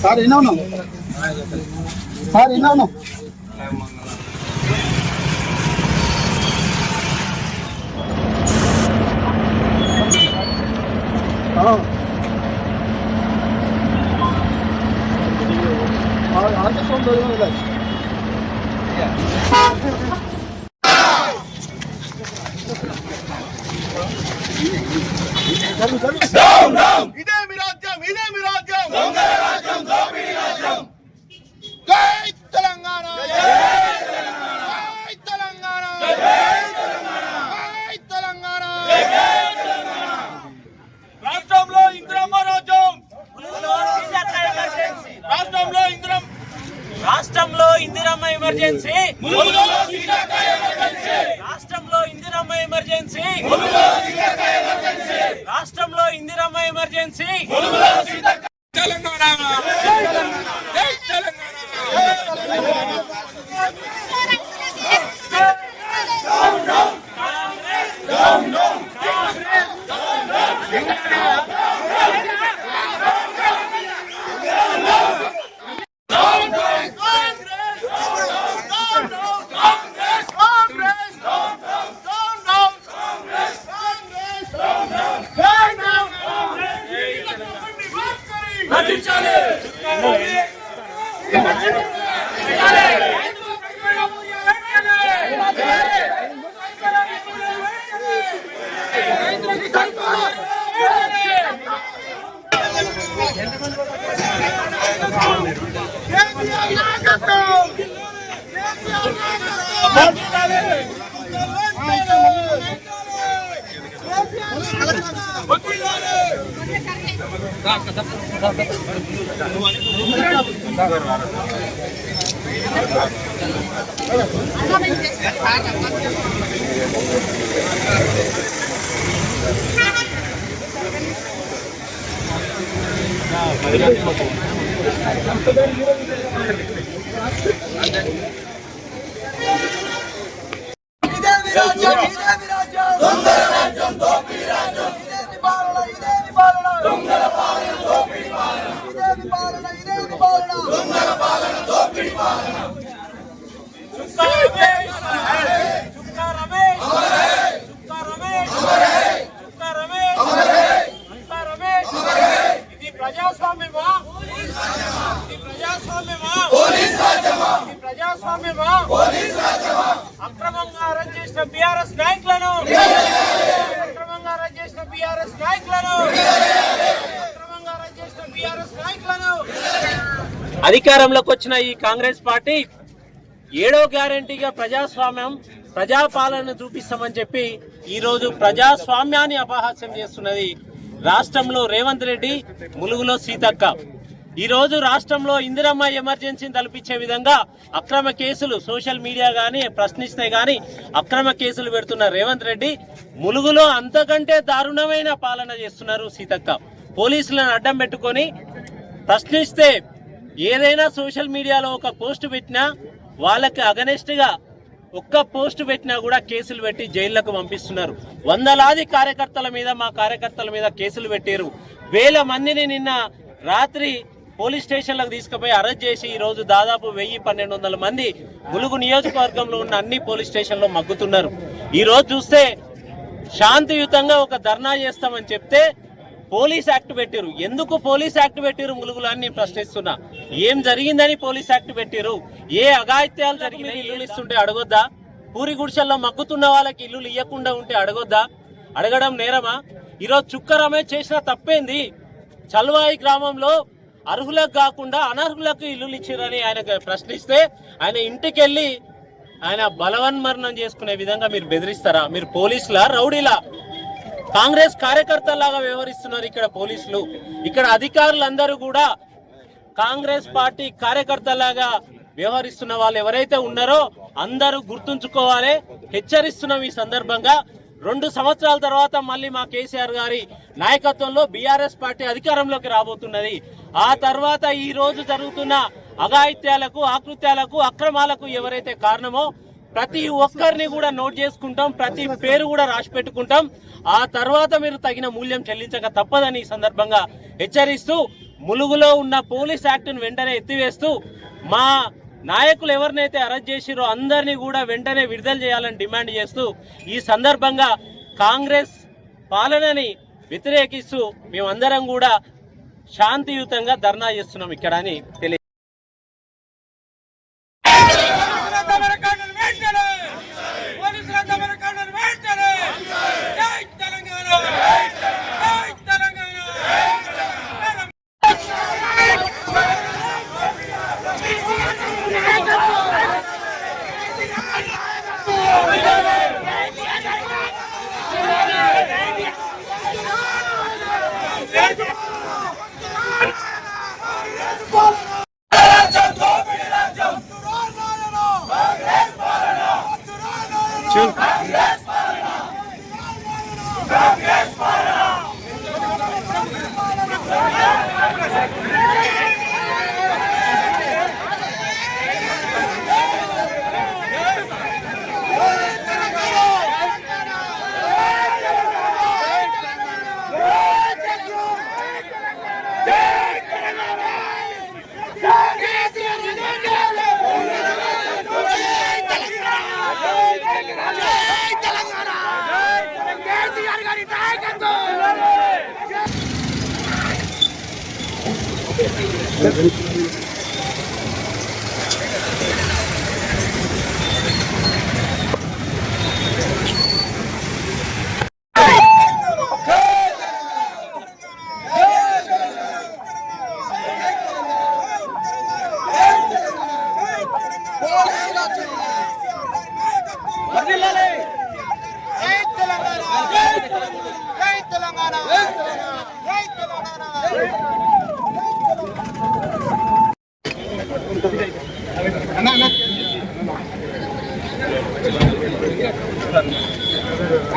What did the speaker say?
Sir ఎన్నో ఉన్నాం sir ఎన్నో ఉన్నాం ఇదే మీ రాజ్యం దొంగల రాజ్యం దోపిడీ రాజ్యం జై తెలంగాణ జై తెలంగాణ జై తెలంగాణ రాష్ట్రంలో ఇందిరమ్మ రాజ్యం రాష్ట్రంలో ఇందిరమ్మ ఎమర్జెన్సీ రాష్ట్రంలో ఇందిరమ్మ ఎమర్జెన్సీ రాష్ట్రంలో ఇందిరమ్మ ఎమర్జెన్సీ తెలంగాణ జై అక్రమంగా అరెస్ట్ చేసిన బీఆర్ఎస్ నాయకులను అక్రమంగా అరెస్ట్ చేసిన బీఆర్ఎస్ నాయకులను అక్రమంగా అరెస్ట్ చేసిన బీఆర్ఎస్ నాయకులను అధికారంలోకి వచ్చిన ఈ కాంగ్రెస్ పార్టీ 7వ గ్యారెంటీగా ప్రజాస్వామ్యం ప్రజాపాలన చూపిస్తామని చెప్పి ఈ రోజు ప్రజాస్వామ్యాన్ని అపహాస్యం చేస్తున్నది రాష్ట్రంలో రేవంత్ రెడ్డి, ములుగులో సీతక్క. ఈ రోజు రాష్ట్రంలో ఇందిరమ్మ ఎమర్జెన్సీని తలపించే విధంగా అక్రమ కేసులు సోషల్ మీడియా గానీ ప్రశ్నిస్తే గానీ అక్రమ కేసులు పెడుతున్న రేవంత్ రెడ్డి, ములుగులో అంతకంటే దారుణమైన పాలన చేస్తున్నారు సీతక్క. పోలీసులను అడ్డం పెట్టుకొని ప్రశ్నిస్తే ఏదైనా సోషల్ మీడియాలో ఒక పోస్ట్ పెట్టినా వాళ్ళకి అగనెస్ట్ గా ఒక్క పోస్ట్ పెట్టినా కూడా కేసులు పెట్టి జైళ్లకు పంపిస్తున్నారు. వందలాది కార్యకర్తల మీద మా కార్యకర్తల మీద కేసులు పెట్టారు. వేల మందిని నిన్న రాత్రి పోలీస్ స్టేషన్లకు తీసుకుపోయి అరెస్ట్ చేసి ఈ రోజు దాదాపు 1000-1200 మంది ములుగు నియోజకవర్గంలో ఉన్న అన్ని పోలీస్ స్టేషన్లో మగ్గుతున్నారు. ఈ రోజు చూస్తే శాంతియుతంగా ఒక ధర్నా చేస్తామని చెప్తే పోలీస్ యాక్ట్ పెట్టారు. ఎందుకు పోలీస్ యాక్ట్ పెట్టారు ములుగులో అని ప్రశ్నిస్తున్నా. ఏం జరిగిందని పోలీస్ యాక్ట్ పెట్టారు? ఏ అఘాయిత్యాలు జరిగినాయి? ఇల్లులు ఇస్తుంటే అడగొద్దా? పూరి గుడిసెల్లో మగ్గుతున్న వాళ్ళకి ఇల్లులు ఇవ్వకుండా ఉంటే అడగొద్దా? అడగడం నేరమా? ఈరోజు చుక్క రమేష్ చేసిన తప్పేంది? చల్వాయి గ్రామంలో అర్హులకు కాకుండా అనర్హులకు ఇల్లులు ఇచ్చారని ఆయన ప్రశ్నిస్తే ఆయన ఇంటికి వెళ్ళి ఆయన బలవన్మరణం చేసుకునే విధంగా మీరు బెదిరిస్తారా? మీరు పోలీసులా, రౌడీలా? కాంగ్రెస్ కార్యకర్తలాగా వ్యవహరిస్తున్నారు ఇక్కడ పోలీసులు. ఇక్కడ అధికారులందరూ కూడా కాంగ్రెస్ పార్టీ కార్యకర్తలాగా వ్యవహరిస్తున్న వాళ్ళు ఎవరైతే ఉన్నారో అందరూ గుర్తుంచుకోవాలి. హెచ్చరిస్తున్నాం ఈ సందర్భంగా. 2 సంవత్సరాల తర్వాత మళ్ళీ మా కేసీఆర్ గారి నాయకత్వంలో బీఆర్ఎస్ పార్టీ అధికారంలోకి రాబోతున్నది. ఆ తర్వాత ఈ రోజు జరుగుతున్న అఘాయిత్యాలకు, ఆకృత్యాలకు, అక్రమాలకు ఎవరైతే కారణమో ప్రతి ఒక్కరిని కూడా నోట్ చేసుకుంటాం, ప్రతి పేరు కూడా రాసి పెట్టుకుంటాం. ఆ తర్వాత మీరు తగిన మూల్యం చెల్లించక తప్పదని ఈ సందర్భంగా హెచ్చరిస్తూ ములుగులో ఉన్న పోలీస్ యాక్ట్ను వెంటనే ఎత్తివేస్తూ మా నాయకులు ఎవరినైతే అరెస్ట్ చేసిరో అందరినీ కూడా వెంటనే విడుదల చేయాలని డిమాండ్ చేస్తూ ఈ సందర్భంగా కాంగ్రెస్ పాలనని వ్యతిరేకిస్తూ మేమందరం కూడా శాంతియుతంగా ధర్నా చేస్తున్నాం ఇక్కడ అని తెలియ అన్న